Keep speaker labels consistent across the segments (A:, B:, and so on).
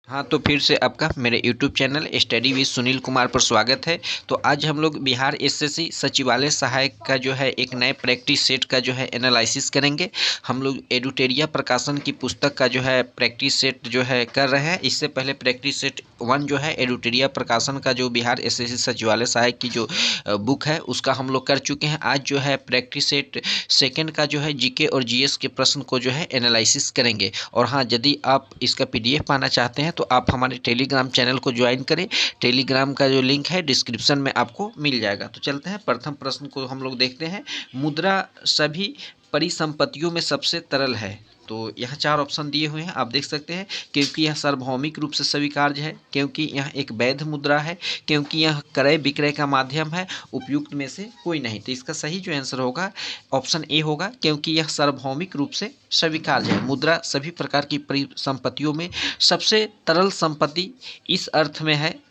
A: हाँ, तो फिर से आपका मेरे YouTube channel study with Sunil Kumar पर स्वागत है। तो आज हम लोग बिहार एसएससी सचिवालय सहायक का जो है एक नए प्रैक्टिस सेट का जो है एनालिसिस करेंगे। हम लोग एडुटेरिया प्रकाशन की पुस्तक का जो है प्रैक्टिस सेट जो है कर रहे हैं। इससे पहले प्रैक्टिस सेट 1 जो है एडुटेरिया प्रकाशन का जो बिहार एसएससी सचिवालय सहायक की जो बुक है उसका हम लोग कर चुके हैं। आज जो है प्रैक्टिस सेट सेकेंड का जो है जीके और जीएस के प्रश्न को जो है एनालिसिस करेंगे। और हाँ, यदि आप इसका पीडीएफ पाना चाहते हैं तो आप हमारे टेलीग्राम चैनल को ज्वाइन करें। टेलीग्राम का जो लिंक है डिस्क्रिप्शन में आपको मिल जाएगा। तो चलते हैं, प्रथम प्रश्न को हम लोग देखते हैं। मुद्रा सभी परिसंपत्तियों में सबसे तरल है। तो यहाँ 4 ऑप्शन दिए हुए हैं, आप देख सकते हैं। क्योंकि यह सार्वभौमिक रूप से स्वीकार्य है, क्योंकि यह एक वैध मुद्रा है, क्योंकि यह क्रय विक्रय का माध्यम है, उपयुक्त में से कोई नहीं। तो इसका सही जो आंसर होगा ऑप्शन ए होगा, क्योंकि यह सार्वभौमिक रूप से स्वीकार्य है। मुद्रा सभी प्रकार की परिसंपत्तियों में सबसे तरल संपत्ति इस अर्थ में है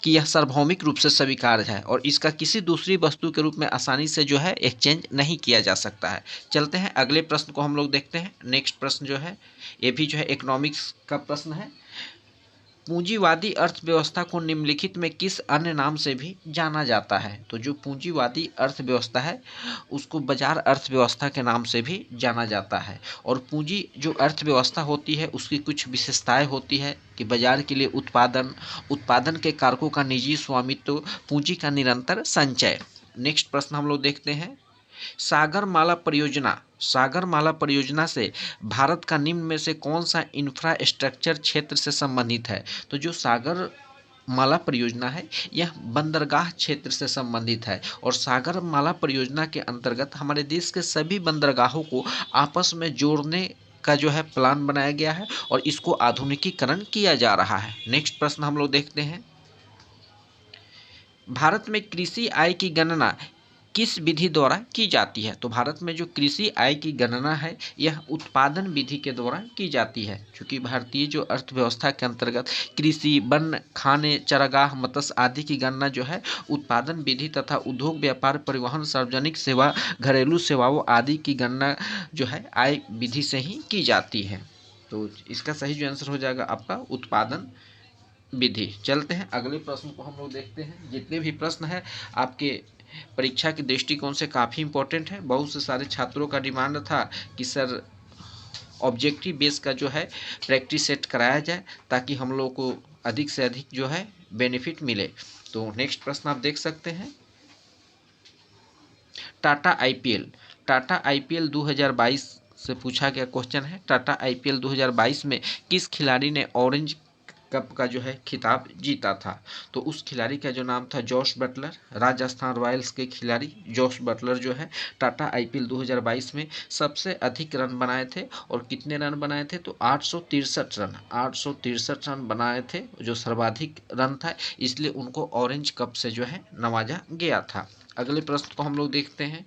A: कि यह सार्वभौमिक रूप से स्वीकार्य है और इसका किसी दूसरी वस्तु के रूप में आसानी से जो है एक्सचेंज नहीं किया जा सकता है। चलते हैं अगले प्रश्न को हम लोग देखते हैं। नेक्स्ट प्रश्न जो है ये भी जो है इकोनॉमिक्स का प्रश्न है। पूंजीवादी अर्थव्यवस्था को निम्नलिखित में किस अन्य नाम से भी जाना जाता है? तो जो पूंजीवादी अर्थव्यवस्था है उसको बाजार अर्थव्यवस्था के नाम से भी जाना जाता है। और पूंजी जो अर्थव्यवस्था होती है उसकी कुछ विशेषताएं होती है कि बाजार के लिए उत्पादन के कारकों का निजी स्वामित्व, पूंजी का निरंतर संचय। नेक्स्ट प्रश्न हम लोग देखते हैं। सागरमाला परियोजना से भारत का निम्न में से कौन सा इंफ्रास्ट्रक्चर क्षेत्र से संबंधित है? तो जो सागर माला परियोजना है यह बंदरगाह क्षेत्र से संबंधित है और सागर माला परियोजना के अंतर्गत हमारे देश के सभी बंदरगाहों को आपस में जोड़ने का जो है प्लान बनाया गया है और इसको आधुनिकीकरण किया जा रहा है। नेक्स्ट प्रश्न हम लोग देखते हैं। भारत में कृषि आय की गणना किस विधि द्वारा की जाती है? तो भारत में जो कृषि आय की गणना है यह उत्पादन विधि के द्वारा की जाती है। क्योंकि भारतीय जो अर्थव्यवस्था के अंतर्गत कृषि, वन, खाने, चरागाह, मत्स्य आदि की गणना जो है उत्पादन विधि तथा उद्योग, व्यापार, परिवहन, सार्वजनिक सेवा, घरेलू सेवाओं आदि की गणना जो है आय विधि से ही की जाती है। तो इसका सही जो आंसर हो जाएगा आपका उत्पादन विधि। चलते हैं अगले प्रश्न को हम लोग देखते हैं। जितने भी प्रश्न है आपके परीक्षा के दृष्टिकोण से काफ़ी इंपॉर्टेंट है। बहुत से सारे छात्रों का डिमांड था कि सर ऑब्जेक्टिव बेस का जो है प्रैक्टिस सेट कराया जाए ताकि हम लोग को अधिक से अधिक जो है बेनिफिट मिले। तो नेक्स्ट प्रश्न आप देख सकते हैं। टाटा आईपीएल 2022 से पूछा गया क्वेश्चन है। टाटा आईपीएल 2022 में किस खिलाड़ी ने ऑरेंज कप का जो है खिताब जीता था? तो उस खिलाड़ी का जो नाम था जॉस बटलर। राजस्थान रॉयल्स के खिलाड़ी जॉस बटलर जो है टाटा आईपीएल 2022 में सबसे अधिक रन बनाए थे। और कितने रन बनाए थे? तो 863 रन बनाए थे, जो सर्वाधिक रन था, इसलिए उनको ऑरेंज कप से जो है नवाजा गया था। अगले प्रश्न को हम लोग देखते हैं।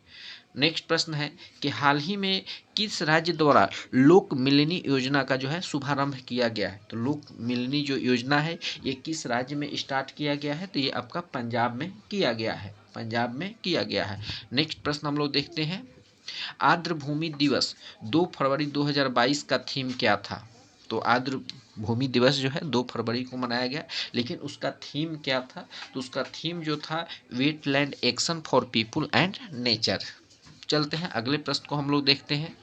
A: नेक्स्ट प्रश्न है कि हाल ही में किस राज्य द्वारा लोक मिलनी योजना का जो है शुभारंभ किया गया है? तो लोक मिलनी जो योजना है ये किस राज्य में स्टार्ट किया गया है? तो ये आपका पंजाब में किया गया है। पंजाब में किया गया है। नेक्स्ट प्रश्न हम लोग देखते हैं। आर्द्र भूमि दिवस 2 फरवरी 2022 का थीम क्या था? तो आर्द्र भूमि दिवस जो है 2 फरवरी को मनाया गया, लेकिन उसका थीम क्या था? तो उसका थीम जो था wetland action for people and nature. चलते हैं अगले प्रश्न को हम लोग देखते हैं।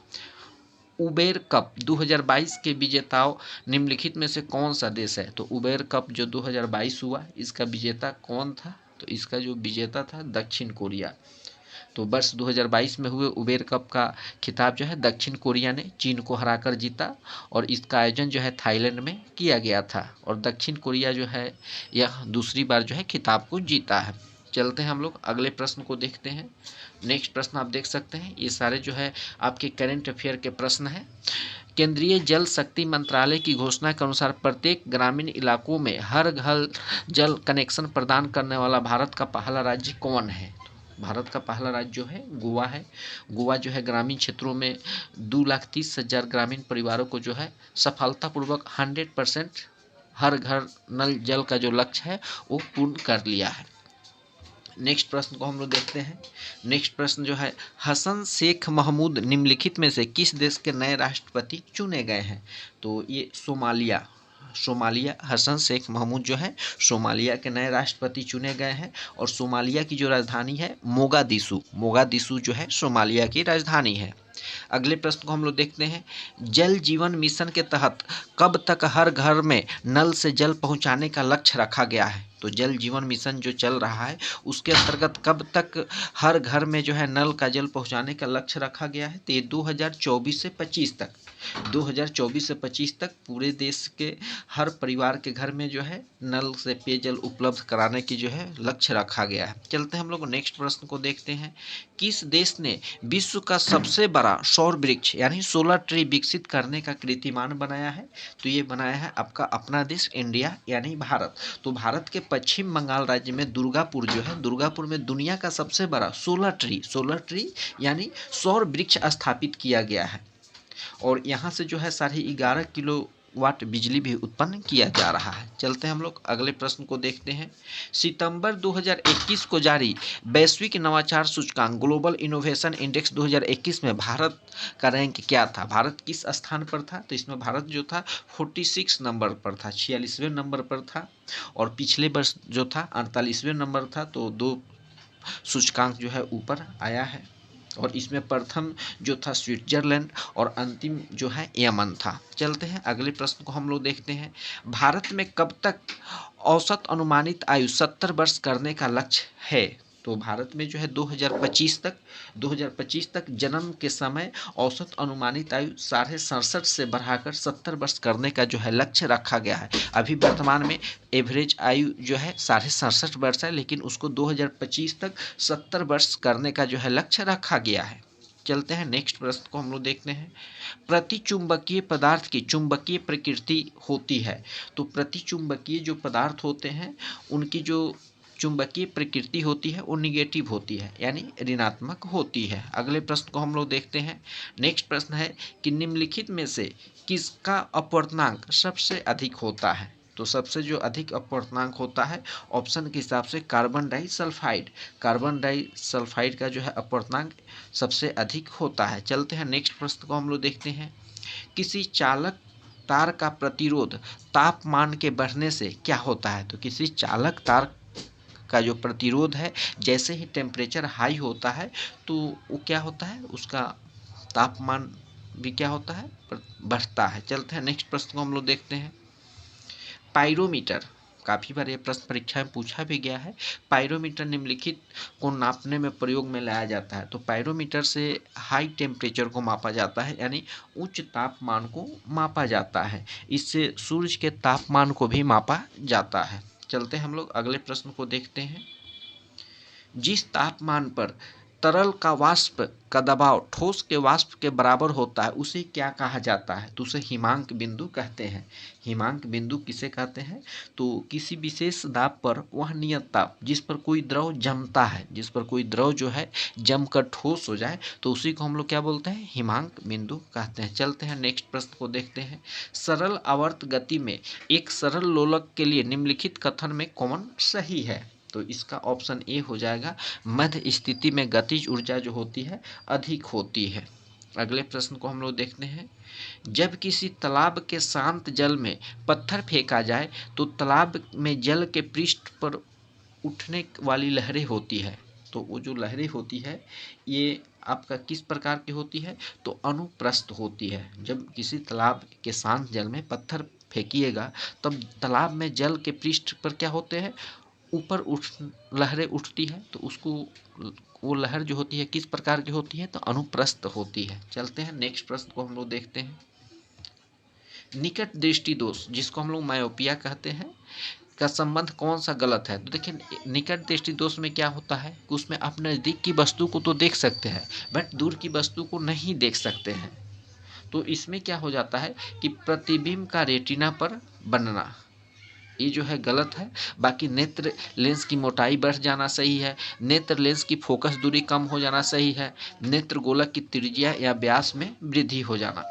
A: उबेर कप 2022 के विजेताओं निम्नलिखित में से कौन सा देश है? तो उबेर कप जो 2022 हुआ इसका विजेता कौन था? तो इसका जो विजेता था दक्षिण कोरिया। तो वर्ष 2022 में हुए उबेर कप का खिताब जो है दक्षिण कोरिया ने चीन को हराकर जीता और इसका आयोजन जो है थाईलैंड में किया गया था और दक्षिण कोरिया जो है यह दूसरी बार जो है खिताब को जीता है। चलते हैं हम लोग अगले प्रश्न को देखते हैं। नेक्स्ट प्रश्न आप देख सकते हैं, ये सारे जो है आपके करेंट अफेयर के प्रश्न हैं। केंद्रीय जल शक्ति मंत्रालय की घोषणा के अनुसार प्रत्येक ग्रामीण इलाकों में हर घर जल कनेक्शन प्रदान करने वाला भारत का पहला राज्य कौन है? भारत का पहला राज्य जो है गोवा है। गोवा जो है ग्रामीण क्षेत्रों में 2,30,000 ग्रामीण परिवारों को जो है सफलतापूर्वक 100% हर घर नल जल का जो लक्ष्य है वो पूर्ण कर लिया है। नेक्स्ट प्रश्न को हम लोग देखते हैं। नेक्स्ट प्रश्न जो है, हसन शेख महमूद निम्नलिखित में से किस देश के नए राष्ट्रपति चुने गए हैं? तो ये सोमालिया सोमालिया हसन शेख महमूद जो है सोमालिया के नए राष्ट्रपति चुने गए हैं। और सोमालिया की जो राजधानी है मोगादिशु, मोगादिशु जो है सोमालिया की राजधानी है। अगले प्रश्न को हम लोग देखते हैं, जल जीवन मिशन के तहत कब तक हर घर में नल से जल पहुंचाने का लक्ष्य रखा गया है? तो जल जीवन मिशन जो चल रहा है उसके अंतर्गत कब तक हर घर में जो है नल का जल पहुंचाने का लक्ष्य रखा गया है? तो ये 2024 से 25 तक, 2024 से 25 तक पूरे देश के हर परिवार के घर में जो है नल से पेयजल उपलब्ध कराने की जो है लक्ष्य रखा गया है। चलते हैं हम लोग नेक्स्ट प्रश्न को देखते हैं, किस देश ने विश्व का सबसे बड़ा सौर वृक्ष यानी सोलर ट्री विकसित करने का कीर्तिमान बनाया है? तो ये बनाया है आपका अपना देश इंडिया यानी भारत। तो भारत के पश्चिम बंगाल राज्य में दुर्गापुर जो है, दुर्गापुर में दुनिया का सबसे बड़ा सोलर ट्री यानी सौर वृक्ष स्थापित किया गया है। और यहाँ से जो है 11.5 किलोवाट बिजली भी उत्पन्न किया जा रहा है। चलते हैं हम लोग अगले प्रश्न को देखते हैं, सितंबर 2021 को जारी वैश्विक नवाचार सूचकांक ग्लोबल इनोवेशन इंडेक्स 2021 में भारत का रैंक क्या था? भारत किस स्थान पर था? तो इसमें भारत जो था 46 नंबर पर था, 46वें नंबर पर था। और पिछले वर्ष जो था 48वें नंबर था। तो 2 सूचकांक जो है ऊपर आया है। और इसमें प्रथम जो था स्विट्जरलैंड और अंतिम जो है यमन था। चलते हैं अगले प्रश्न को हम लोग देखते हैं, भारत में कब तक औसत अनुमानित आयु 70 वर्ष करने का लक्ष्य है? तो भारत में जो है 2025 तक जन्म के समय औसत अनुमानित आयु 67.5 से बढ़ाकर 70 वर्ष करने का जो है लक्ष्य रखा गया है। अभी वर्तमान में एवरेज आयु जो है 67.5 वर्ष है, लेकिन उसको 2025 तक 70 वर्ष करने का जो है लक्ष्य रखा गया है। चलते हैं नेक्स्ट प्रश्न को हम लोग देखते हैं, प्रतिचुंबकीय पदार्थ की चुंबकीय प्रकृति होती है? तो प्रतिचुंबकीय जो पदार्थ होते हैं उनकी जो चुंबकीय प्रकृति होती है वो निगेटिव होती है यानी ऋणात्मक होती है। अगले प्रश्न को हम लोग देखते हैं, नेक्स्ट प्रश्न है कि निम्नलिखित में से किसका अपवर्तनांक सबसे अधिक होता है? तो सबसे जो अधिक अपवर्तनांक होता है ऑप्शन के हिसाब से कार्बन डाइसल्फाइड, कार्बन डाइसल्फाइड का जो है अपवर्तनांक सबसे अधिक होता है। चलते हैं नेक्स्ट प्रश्न को हम लोग देखते हैं, किसी चालक तार का प्रतिरोध तापमान के बढ़ने से क्या होता है? तो किसी चालक तार का जो प्रतिरोध है जैसे ही टेम्परेचर हाई होता है तो वो क्या होता है, उसका तापमान भी क्या होता है, बढ़ता है। चलते हैं नेक्स्ट प्रश्न को हम लोग देखते हैं, पाइरोमीटर, काफ़ी बार ये प्रश्न परीक्षा में पूछा भी गया है, पाइरोमीटर निम्नलिखित को नापने में प्रयोग में लाया जाता है? तो पाइरोमीटर से हाई टेम्परेचर को मापा जाता है यानी उच्च तापमान को मापा जाता है। इससे सूर्य के तापमान को भी मापा जाता है। चलते हैं हम लोग अगले प्रश्न को देखते हैं, जिस तापमान पर तरल का वाष्प का दबाव ठोस के वाष्प के बराबर होता है उसे क्या कहा जाता है? तो उसे हिमांक बिंदु कहते हैं। हिमांक बिंदु किसे कहते हैं? तो किसी विशेष दाब पर वह नियत ताप जिस पर कोई द्रव जमता है, जिस पर कोई द्रव जो है जमकर ठोस हो जाए तो उसी को हम लोग क्या बोलते हैं, हिमांक बिंदु कहते हैं। चलते हैं नेक्स्ट प्रश्न को देखते हैं, सरल आवर्त गति में एक सरल लोलक के लिए निम्नलिखित कथन में कौन सही है? तो इसका ऑप्शन ए हो जाएगा, मध्य स्थिति में गतिज ऊर्जा जो होती है अधिक होती है। अगले प्रश्न को हम लोग देखते हैं, जब किसी तालाब के शांत जल में पत्थर फेंका जाए तो तालाब में जल के पृष्ठ पर उठने वाली लहरें होती है। तो वो जो लहरें होती है ये आपका किस प्रकार की होती है? तो अनुप्रस्थ होती है। जब किसी तालाब के शांत जल में पत्थर फेंकिएगा तब तालाब में जल के पृष्ठ पर क्या होते हैं, ऊपर लहरें उठती है। तो उसको वो लहर जो होती है किस प्रकार की होती है? तो अनुप्रस्थ होती है। चलते हैं नेक्स्ट प्रश्न को हम लोग देखते हैं, निकट दृष्टि दोष जिसको हम लोग मायोपिया कहते हैं का संबंध कौन सा गलत है? तो देखिए निकट दृष्टि दोष में क्या होता है कि उसमें आप नज़दीक की वस्तु को तो देख सकते हैं बट दूर की वस्तु को नहीं देख सकते हैं। तो इसमें क्या हो जाता है कि प्रतिबिंब का रेटिना पर बनना ये जो है गलत है। बाकी नेत्र लेंस की मोटाई बढ़ जाना सही है, नेत्र लेंस की फोकस दूरी कम हो जाना सही है, नेत्र गोलक की त्रिज्या या व्यास में वृद्धि हो जाना।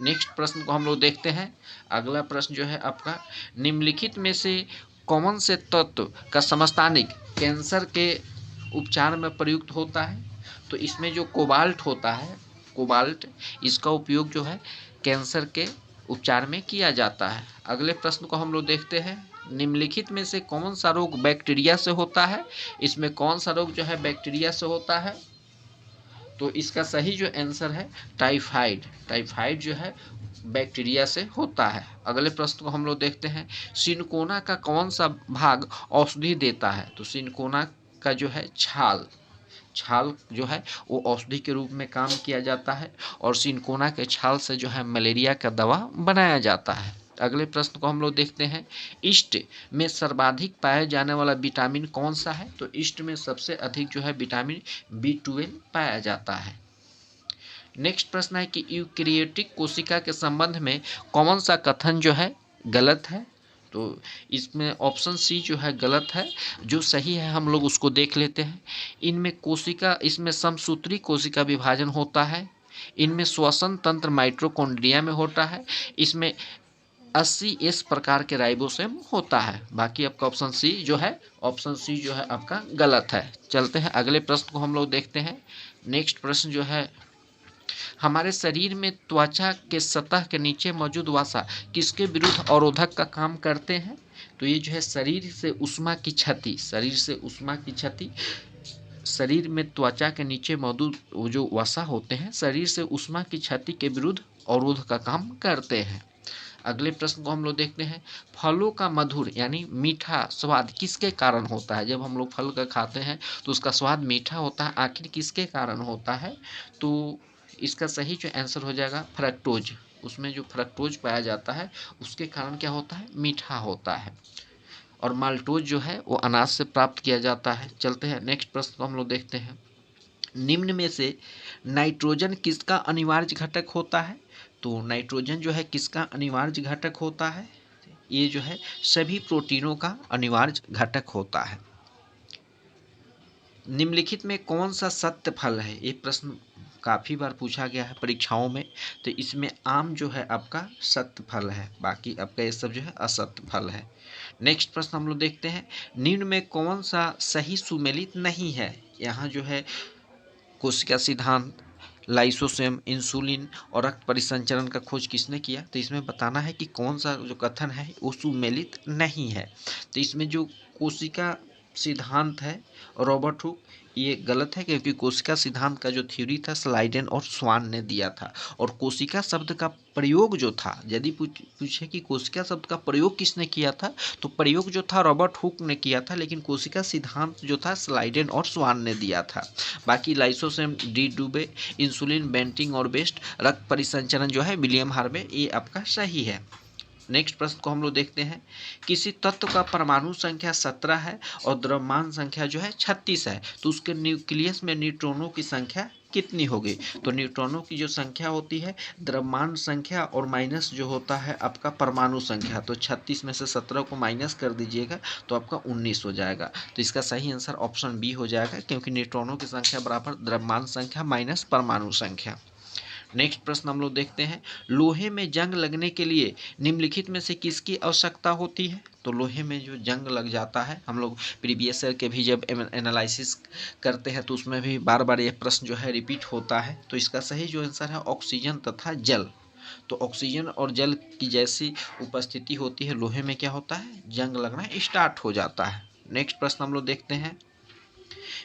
A: नेक्स्ट प्रश्न को हम लोग देखते हैं, अगला प्रश्न जो है आपका, निम्नलिखित में से कौन से तत्व का समस्थानिक कैंसर के उपचार में प्रयुक्त होता है? तो इसमें जो कोबाल्ट होता है, कोबाल्ट इसका उपयोग जो है कैंसर के उपचार में किया जाता है। अगले प्रश्न को हम लोग देखते हैं, निम्नलिखित में से कौन सा रोग बैक्टीरिया से होता है? इसमें कौन सा रोग जो है बैक्टीरिया से होता है? तो इसका सही जो आंसर है टाइफाइड। टाइफाइड जो है बैक्टीरिया से होता है। अगले प्रश्न को हम लोग देखते हैं, सिनकोना का कौन सा भाग औषधि देता है? तो सिनकोना का जो है छाल, छाल जो है वो औषधि के रूप में काम किया जाता है और सिनकोना के छाल से जो है मलेरिया का दवा बनाया जाता है। अगले प्रश्न को हम लोग देखते हैं, ईस्ट में सर्वाधिक पाया जाने वाला विटामिन कौन सा है? तो ईस्ट में सबसे अधिक जो है विटामिन B12 पाया जाता है। नेक्स्ट प्रश्न है कि यूकेरियोटिक कोशिका के संबंध में कौन सा कथन जो है गलत है? तो इसमें ऑप्शन सी जो है गलत है। जो सही है हम लोग उसको देख लेते हैं। इनमें कोशिका, इसमें समसूत्री कोशिका विभाजन होता है, इनमें श्वसन तंत्र माइटोकॉन्ड्रिया में होता है, इसमें 80S प्रकार के राइबोसोम होता है। बाकी आपका ऑप्शन सी जो है, ऑप्शन सी जो है आपका गलत है। चलते हैं अगले प्रश्न को हम लोग देखते हैं। नेक्स्ट प्रश्न जो है, हमारे शरीर में त्वचा के सतह के नीचे मौजूद वसा किसके विरुद्ध अवरोधक का काम करते हैं? तो ये जो है शरीर से उष्मा की क्षति, शरीर से उष्मा की क्षति, शरीर में त्वचा के नीचे मौजूद वो जो वसा होते हैं शरीर से उष्मा की क्षति के विरुद्ध अवरोध का काम करते हैं। अगले प्रश्न को हम लोग देखते हैं, फलों का मधुर यानी मीठा स्वाद किसके कारण होता है? जब हम लोग फल का खाते हैं तो उसका स्वाद मीठा होता है, आखिर किसके कारण होता है? तो इसका सही जो आंसर हो जाएगा फ्रक्टोज। उसमें जो फ्रक्टोज पाया जाता है उसके कारण क्या होता है? मीठा होता है। और माल्टोज जो है वो अनाज से प्राप्त किया जाता है। चलते हैं नेक्स्ट प्रश्न को हम लोग देखते हैं, निम्न में से नाइट्रोजन किसका अनिवार्य घटक होता है? तो नाइट्रोजन जो है किसका अनिवार्य घटक होता है? ये जो है सभी प्रोटीनों का अनिवार्य घटक होता है। निम्नलिखित में कौन सा सत्य फल है? ये प्रश्न काफ़ी बार पूछा गया है परीक्षाओं में। तो इसमें आम जो है आपका सत्य फल है, बाकी आपका ये सब जो है असत्य फल है। नेक्स्ट प्रश्न हम लोग देखते हैं, निम्न में कौन सा सही सुमेलित नहीं है? यहाँ जो है कोशिका सिद्धांत, लाइसोसोम, इंसुलिन और रक्त परिसंचरण का खोज किसने किया? तो इसमें बताना है कि कौन सा जो कथन है वो सुमेलित नहीं है। तो इसमें जो कोशिका सिद्धांत है रॉबर्ट हुक, ये गलत है क्योंकि कोशिका सिद्धांत का जो थ्योरी था स्लाइडेन और स्वान ने दिया था। और कोशिका शब्द का प्रयोग जो था, यदि पूछे कि कोशिका शब्द का प्रयोग किसने किया था, तो प्रयोग जो था रॉबर्ट हुक ने किया था, लेकिन कोशिका सिद्धांत जो था स्लाइडेन और स्वान ने दिया था। बाकी लाइसोसोम डी डुबे, इंसुलिन बेंटिंग और बेस्ट, रक्त परिसंचरण जो है विलियम हार्वे, ये आपका सही है। नेक्स्ट प्रश्न को हम लोग देखते हैं, किसी तत्व का परमाणु संख्या 17 है और द्रव्यमान संख्या जो है 36 है, तो उसके न्यूक्लियस में न्यूट्रॉनों की संख्या कितनी होगी? तो न्यूट्रॉनों की जो संख्या होती है द्रव्यमान संख्या और माइनस जो होता है आपका परमाणु संख्या, तो 36 में से 17 को माइनस कर दीजिएगा तो आपका 19 हो जाएगा। तो इसका सही आंसर ऑप्शन बी हो जाएगा, क्योंकि न्यूट्रॉनों की संख्या बराबर द्रव्यमान संख्या माइनस परमाणु संख्या। नेक्स्ट प्रश्न हम लोग देखते हैं, लोहे में जंग लगने के लिए निम्नलिखित में से किसकी आवश्यकता होती है? तो लोहे में जो जंग लग जाता है, हम लोग प्रीवियस ईयर के भी जब एनालिसिस करते हैं तो उसमें भी बार बार यह प्रश्न जो है रिपीट होता है। तो इसका सही जो आंसर है ऑक्सीजन तथा जल। तो ऑक्सीजन और जल की जैसी उपस्थिति होती है लोहे में क्या होता है? जंग लगना स्टार्ट हो जाता है। नेक्स्ट प्रश्न हम लोग देखते हैं,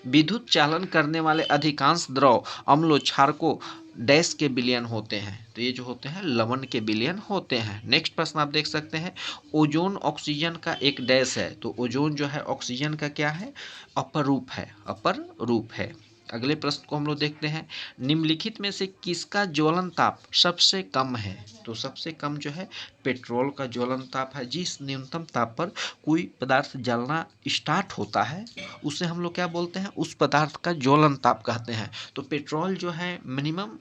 A: विद्युत चालन करने वाले अधिकांश द्रव अम्लों क्षारकों डैश के विलयन होते हैं? तो ये जो होते हैं लवण के विलयन होते हैं। नेक्स्ट प्रश्न आप देख सकते हैं, ओजोन ऑक्सीजन का एक डैश है, तो ओजोन जो है ऑक्सीजन का क्या है? अपर रूप है, अपर रूप है। अगले प्रश्न को हम लोग देखते हैं, निम्नलिखित में से किसका ज्वलन ताप सबसे कम है? तो सबसे कम जो है पेट्रोल का ज्वलन ताप है। जिस न्यूनतम ताप पर कोई पदार्थ जलना स्टार्ट होता है उसे हम लोग क्या बोलते हैं? उस पदार्थ का ज्वलन ताप कहते हैं। तो पेट्रोल जो है मिनिमम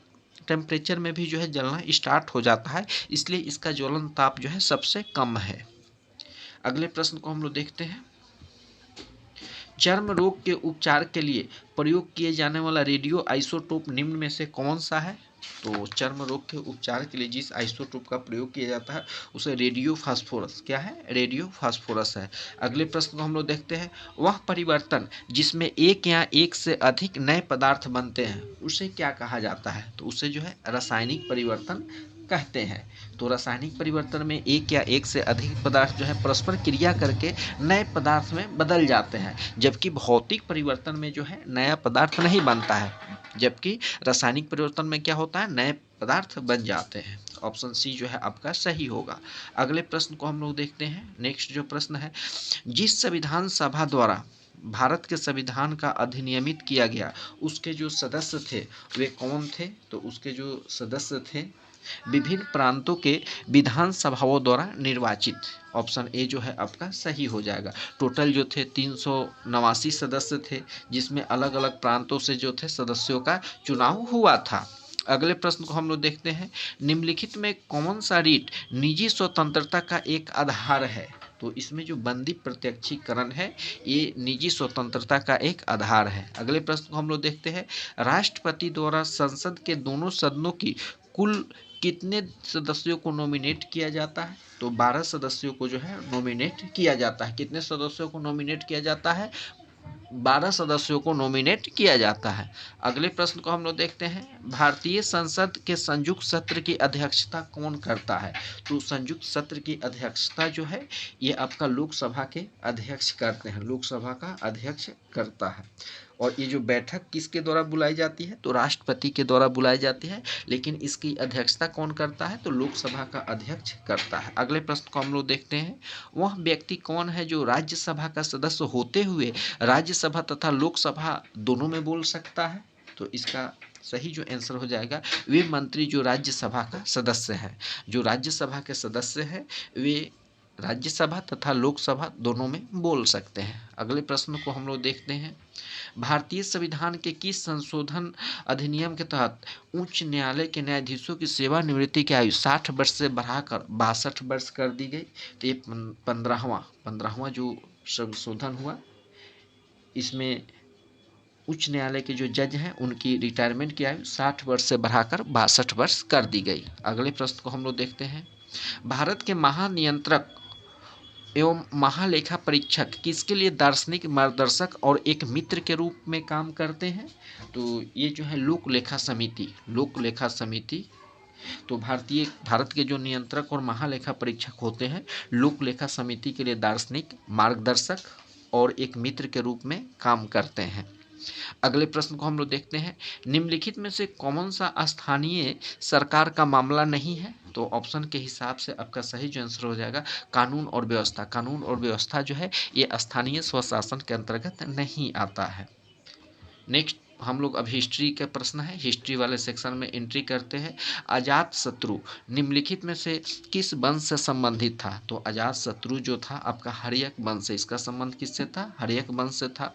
A: टेम्परेचर में भी जो है जलना स्टार्ट हो जाता है, इसलिए इसका ज्वलन ताप जो है सबसे कम है। अगले प्रश्न को हम लोग देखते हैं, चर्म रोग के उपचार के लिए प्रयोग किए जाने वाला रेडियो आइसोटोप निम्न में से कौन सा है? तो चर्म रोग के उपचार के लिए जिस आइसोटोप का प्रयोग किया जाता है उसे रेडियो फास्फोरस, क्या है? रेडियो फास्फोरस है। अगले प्रश्न को हम लोग देखते हैं, वह परिवर्तन जिसमें एक या एक से अधिक नए पदार्थ बनते हैं उसे क्या कहा जाता है? तो उसे जो है रासायनिक परिवर्तन कहते हैं। तो रासायनिक परिवर्तन में एक या एक से अधिक पदार्थ जो है परस्पर क्रिया करके नए पदार्थ में बदल जाते हैं, जबकि भौतिक परिवर्तन में जो है नया पदार्थ नहीं बनता है, जबकि रासायनिक परिवर्तन में क्या होता है, नए पदार्थ बन जाते हैं। ऑप्शन सी जो है आपका सही होगा। अगले प्रश्न को हम लोग देखते हैं। नेक्स्ट जो प्रश्न है, जिस संविधान सभा द्वारा भारत के संविधान का अधिनियमित किया गया, उसके जो सदस्य थे वे कौन थे? तो उसके जो सदस्य थे विभिन्न प्रांतों के विधान सभाओं द्वारा निर्वाचित। ऑप्शन ए जो है आपका सही हो जाएगा। टोटल जो थे 389 सदस्य थे, जिसमें अलग अलग प्रांतों से जो थे सदस्यों का चुनाव हुआ था। अगले प्रश्न को हम लोग देखते हैं। निम्नलिखित में कौन सा रीट निजी स्वतंत्रता का एक आधार है? तो इसमें जो बंदी प्रत्यक्षीकरण है ये निजी स्वतंत्रता का एक आधार है। अगले प्रश्न को हम लोग देखते हैं। राष्ट्रपति द्वारा संसद के दोनों सदनों की कुल कितने सदस्यों को नॉमिनेट किया जाता है? तो 12 सदस्यों को जो है नॉमिनेट किया जाता है। कितने सदस्यों को नॉमिनेट किया जाता है? 12 सदस्यों को नॉमिनेट किया जाता है। अगले प्रश्न को हम लोग देखते हैं। भारतीय संसद के संयुक्त सत्र की अध्यक्षता कौन करता है? तो संयुक्त सत्र की अध्यक्षता जो है ये आपका लोकसभा के अध्यक्ष करते हैं, लोकसभा का अध्यक्ष करता है। और ये जो बैठक किसके द्वारा बुलाई जाती है? तो राष्ट्रपति के द्वारा बुलाई जाती है, लेकिन इसकी अध्यक्षता कौन करता है? तो लोकसभा का अध्यक्ष करता है। अगले प्रश्न को हम लोग देखते हैं। वह व्यक्ति कौन है जो राज्यसभा का सदस्य होते हुए राज्यसभा तथा लोकसभा दोनों में बोल सकता है? तो इसका सही जो आंसर हो जाएगा, वे मंत्री जो राज्यसभा का सदस्य है, जो राज्यसभा के सदस्य है वे राज्यसभा तथा लोकसभा दोनों में बोल सकते हैं। अगले प्रश्न को हम लोग देखते हैं। भारतीय संविधान के किस संशोधन अधिनियम के तहत उच्च न्यायालय के न्यायाधीशों की सेवानिवृत्ति की आयु 60 वर्ष से बढ़ाकर 62 वर्ष कर दी गई? तो ये 15वां जो संशोधन हुआ, इसमें उच्च न्यायालय के जो जज हैं उनकी रिटायरमेंट की आयु 60 वर्ष से बढ़ाकर 62 वर्ष कर दी गई। अगले प्रश्न को हम लोग देखते हैं। भारत के महानियंत्रक एवं महालेखा परीक्षक किसके लिए दार्शनिक मार्गदर्शक और एक मित्र के रूप में काम करते हैं? तो ये जो है लोकलेखा समिति। तो भारत के जो नियंत्रक और महालेखा परीक्षक होते हैं लोकलेखा समिति के लिए दार्शनिक मार्गदर्शक और एक मित्र के रूप में काम करते हैं। अगले प्रश्न को हम लोग देखते हैं। निम्नलिखित में से कौन सा स्थानीय सरकार का मामला नहीं है? तो ऑप्शन के हिसाब से आपका सही जो आंसर हो जाएगा कानून और व्यवस्था जो है ये स्थानीय स्वशासन के अंतर्गत नहीं आता है। नेक्स्ट हम लोग अब हिस्ट्री का प्रश्न है, हिस्ट्री वाले सेक्शन में एंट्री करते हैं। अजातशत्रु निम्नलिखित में से किस वंश से संबंधित था? तो अजातशत्रु जो था आपका हर्यक वंश से, इसका संबंध किससे था? हर्यक वंश से था।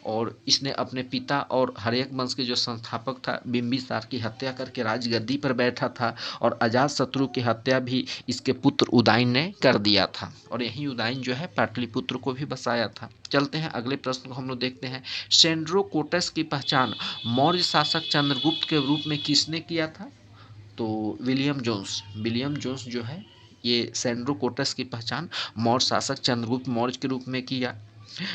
A: और इसने अपने पिता और हर्यक वंश के जो संस्थापक था बिंबिसार की हत्या करके राजगद्दी पर बैठा था, और अजातशत्रु की हत्या भी इसके पुत्र उदयन ने कर दिया था, और यही उदयन जो है पाटलिपुत्र को भी बसाया था। चलते हैं अगले प्रश्न को हम लोग देखते हैं। सेंड्रोकोटस की पहचान मौर्य शासक चंद्रगुप्त के रूप में किसने किया था? तो विलियम जोन्स जो है ये सेंड्रोकोटस की पहचान मौर्य शासक चंद्रगुप्त मौर्य के रूप में किया,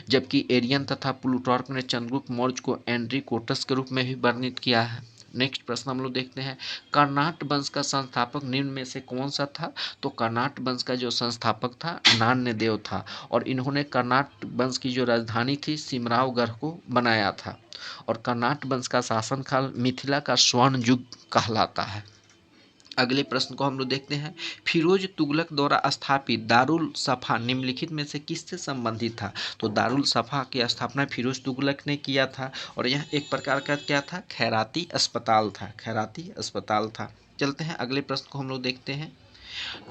A: जबकि एरियन तथा प्लूटार्क ने चंद्रगुप्त मौर्य को एंड्रिकोटस के रूप में भी वर्णित किया है। नेक्स्ट प्रश्न हम लोग देखते हैं। कर्नाट वंश का संस्थापक निम्न में से कौन सा था? तो कर्नाट वंश का जो संस्थापक था नान्यदेव था, और इन्होंने कर्नाट वंश की जो राजधानी थी सिमरावगढ़ को बनाया था, और कर्नाट वंश का शासनकाल मिथिला का स्वर्ण युग कहलाता है। अगले प्रश्न को हम लोग देखते हैं। फिरोज तुगलक द्वारा स्थापित दारुल सफा निम्नलिखित में से किससे संबंधित था? तो दारुल सफा की स्थापना फिरोज तुगलक ने किया था, और यह एक प्रकार का क्या था? खैराती अस्पताल था। चलते हैं अगले प्रश्न को हम लोग देखते हैं।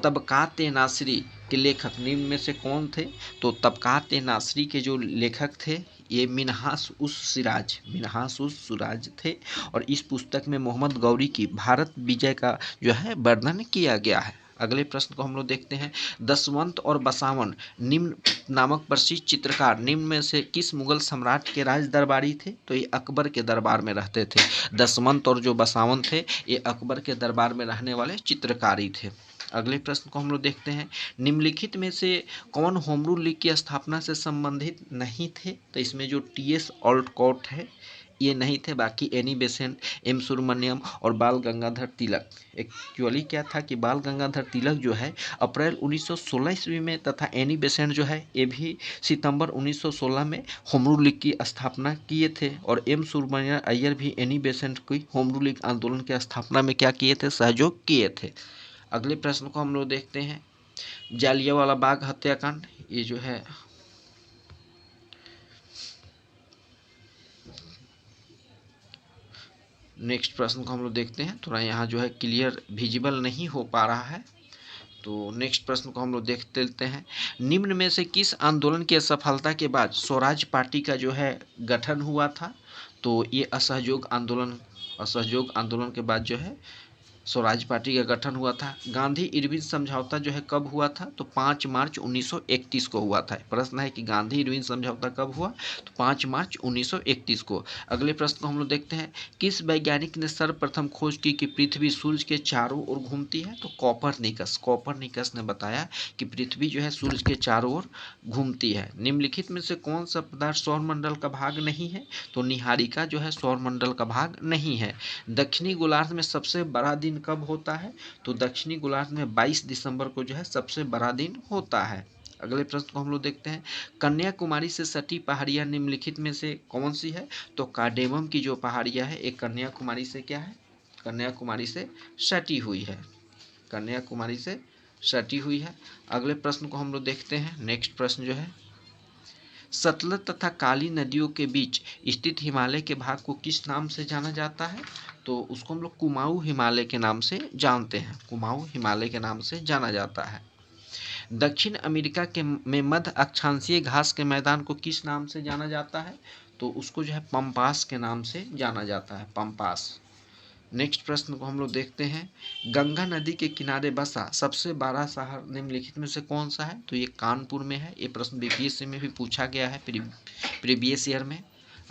A: तबकात-ए-नासिरी के लेखक निम्न में से कौन थे? तो तबकात-ए-नासिरी के जो लेखक थे ये मिन्हास-उस-सिराज थे, और इस पुस्तक में मोहम्मद गौरी की भारत विजय का जो है वर्णन किया गया है। अगले प्रश्न को हम लोग देखते हैं। दसवंत और बसावन निम्न नामक प्रसिद्ध चित्रकार निम्न में से किस मुगल सम्राट के राज दरबारी थे? तो ये अकबर के दरबार में रहते थे। दसवंत और जो बसावन थे ये अकबर के दरबार में रहने वाले चित्रकारी थे। अगले प्रश्न को हम लोग देखते हैं। निम्नलिखित में से कौन होम रूल लीग की स्थापना से संबंधित नहीं थे? तो इसमें जो टी.एस. ऑल्टकॉट है ये नहीं थे, बाकी एनी बेसेंट, एम सुब्रमण्यम और बाल गंगाधर तिलक। एक्चुअली क्या था कि बाल गंगाधर तिलक जो है अप्रैल 1916 ईस्वी में, तथा एनी बेसेंट जो है ये भी सितंबर 1916 में होम रूल लीग की स्थापना किए थे। और एम सुब्रमण्यम अय्यर भी एनी बेसेंट की होम रूल लीग आंदोलन की स्थापना में क्या किए थे, सहयोग किए थे। अगले प्रश्न को हम लोग देखते हैं, जालियांवाला बाग हत्याकांड, ये जो है नेक्स्ट प्रश्न को हम लोग देखते हैं। थोड़ा यहाँ जो है क्लियर विजिबल नहीं हो पा रहा है, तो नेक्स्ट प्रश्न को हम लोग देख लेते हैं। निम्न में से किस आंदोलन की असफलता के बाद स्वराज पार्टी का जो है गठन हुआ था? तो ये असहयोग आंदोलन के बाद जो है स्वराज पार्टी का गठन हुआ था। गांधी इरविन समझौता जो है कब हुआ था? तो 5 मार्च 1931 को हुआ था। प्रश्न है कि गांधी इरविन समझौता कब हुआ? तो 5 मार्च 1931 को। अगले प्रश्न को हम लोग देखते हैं, किस वैज्ञानिक ने सर्वप्रथम खोज की कि पृथ्वी सूर्य के चारों ओर घूमती है? तो कॉपरनिकस ने बताया कि पृथ्वी जो है सूर्य के चारों ओर घूमती है। निम्नलिखित में से कौन सा पदार्थ सौरमंडल का भाग नहीं है? तो निहारिका जो है सौरमंडल का भाग नहीं है। दक्षिणी गोलार्ध में सबसे बड़ा दिन कब होता है? तो दक्षिणी गोलार्ध में 22 दिसंबर को जो है सबसे बड़ा दिन होता है। अगले प्रश्न को हम लोग देखते हैं, कन्याकुमारी से सटी पहाड़ियाँ निम्नलिखित में से कौन सी है? तो कार्डेमम की जो पहाड़ियाँ है एक कन्याकुमारी से क्या है? कन्याकुमारी से सटी हुई है। कन्याकुमारी से सटी हुई है। अगले प्रश्न को हम लोग देखते हैं। नेक्स्ट प्रश्न जो है, सतलज तथा काली नदियों के बीच स्थित हिमालय के भाग को किस नाम से जाना जाता है? तो उसको हम लोग कुमाऊं हिमालय के नाम से जानते हैं। कुमाऊं हिमालय के नाम से जाना जाता है। दक्षिण अमेरिका के में मध्य अक्षांशीय घास के मैदान को किस नाम से जाना जाता है? तो उसको जो है पंपास के नाम से जाना जाता है, पंपास। नेक्स्ट प्रश्न को हम लोग देखते हैं, गंगा नदी के किनारे बसा सबसे बड़ा शहर निम्नलिखित में से कौन सा है? तो ये कानपुर में है। ये प्रश्न बीपीएससी में भी पूछा गया है प्रीवियस ईयर में।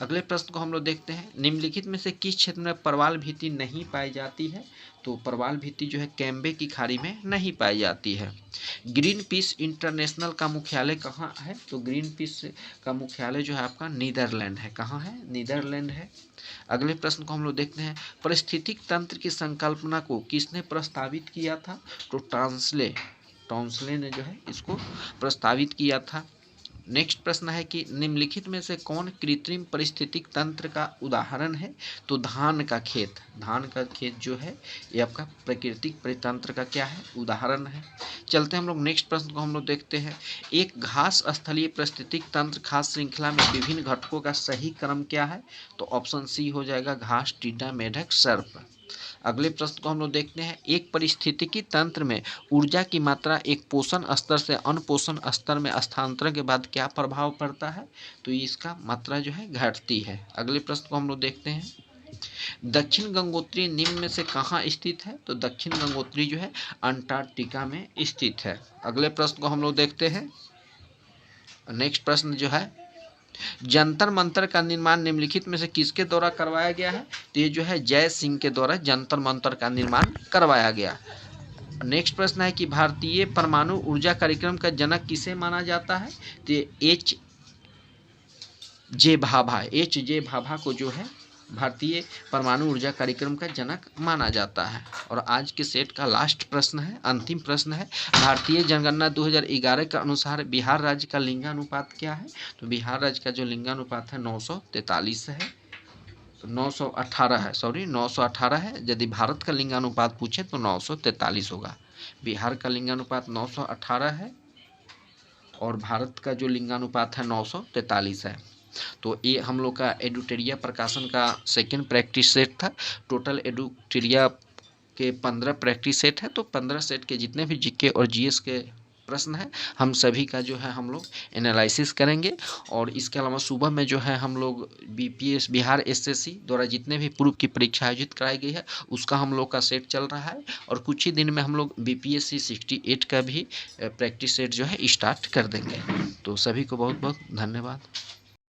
A: अगले प्रश्न को हम लोग देखते हैं, निम्नलिखित में से किस क्षेत्र में प्रवाल भित्ति नहीं पाई जाती है? तो प्रवाल भित्ति जो है कैम्बे की खाड़ी में नहीं पाई जाती है। ग्रीन पीस इंटरनेशनल का मुख्यालय कहाँ है? तो ग्रीन पीस का मुख्यालय जो है आपका नीदरलैंड है। कहाँ है? नीदरलैंड है। अगले प्रश्न को हम लोग देखते हैं, पारिस्थितिक तंत्र की संकल्पना को किसने प्रस्तावित किया था? तो टॉन्सले ने जो है इसको प्रस्तावित किया था। नेक्स्ट प्रश्न है कि निम्नलिखित में से कौन कृत्रिम पारिस्थितिक तंत्र का उदाहरण है? तो धान का खेत जो है ये आपका प्राकृतिक परितंत्र का क्या है? उदाहरण है। चलते हम लोग नेक्स्ट प्रश्न को हम लोग देखते हैं, एक घास स्थलीय पारिस्थितिक तंत्र खास श्रृंखला में विभिन्न घटकों का सही क्रम क्या है? तो ऑप्शन सी हो जाएगा, घास, टिड्डा, मेढक, सर्प। अगले प्रश्न को हम लोग देखते हैं, एक पारिस्थितिकी तंत्र में ऊर्जा की मात्रा एक पोषण स्तर से अन्य पोषण स्तर में स्थानांतरण के बाद क्या प्रभाव पड़ता है? तो इसका मात्रा जो है घटती है। अगले प्रश्न को हम लोग देखते हैं, दक्षिण गंगोत्री निम्न में से कहाँ स्थित है? तो दक्षिण गंगोत्री जो है अंटार्कटिका में स्थित है। अगले प्रश्न को हम लोग देखते हैं। नेक्स्ट प्रश्न जो है, जंतर मंतर का निर्माण निम्नलिखित में से किसके द्वारा करवाया गया है? तो ये जो है जय सिंह के द्वारा जंतर मंतर का निर्माण करवाया गया। नेक्स्ट प्रश्न है कि भारतीय परमाणु ऊर्जा कार्यक्रम का जनक किसे माना जाता है? तो एच जे भाभा को जो है भारतीय परमाणु ऊर्जा कार्यक्रम का जनक माना जाता है। और आज के सेट का लास्ट प्रश्न है, अंतिम प्रश्न है, भारतीय जनगणना 2011 के अनुसार बिहार राज्य का लिंगानुपात क्या है? तो बिहार राज्य का जो लिंगानुपात है 943 है, 918 है। यदि भारत का लिंगानुपात पूछे तो 943 होगा। बिहार का लिंगानुपात 918 है और भारत का जो लिंगानुपात है 943 है। तो ये हम लोग का एडुटेरिया प्रकाशन का सेकंड प्रैक्टिस सेट था। टोटल एडुटेरिया के 15 प्रैक्टिस सेट है। तो 15 सेट के जितने भी जीके और जीएस के प्रश्न है हम सभी का जो है हम लोग एनालिसिस करेंगे। और इसके अलावा सुबह में जो है हम लोग बीपीएस बिहार एसएससी द्वारा जितने भी पूर्व की परीक्षा आयोजित कराई गई है उसका हम लोग का सेट चल रहा है। और कुछ ही दिन में हम लोग बीपीएससी 68 का भी प्रैक्टिस सेट जो है स्टार्ट कर देंगे। तो सभी को बहुत बहुत धन्यवाद।